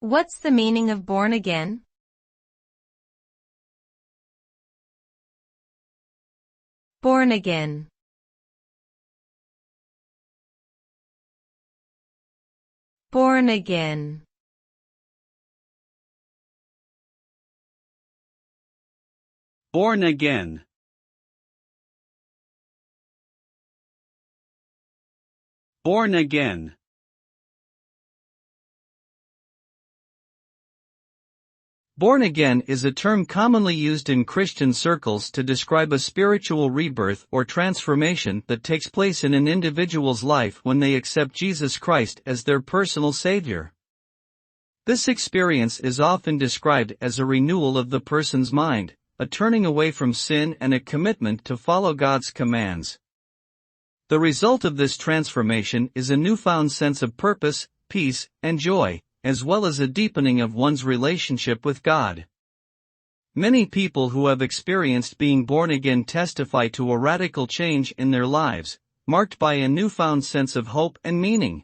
What's the meaning of born again? Born again. Born again. Born again. Born again. Born again is a term commonly used in Christian circles to describe a spiritual rebirth or transformation that takes place in an individual's life when they accept Jesus Christ as their personal Savior. This experience is often described as a renewal of the person's mind, a turning away from sin and a commitment to follow God's commands. The result of this transformation is a newfound sense of purpose, peace, and joy, as well as a deepening of one's relationship with God. Many people who have experienced being born again testify to a radical change in their lives, marked by a newfound sense of hope and meaning.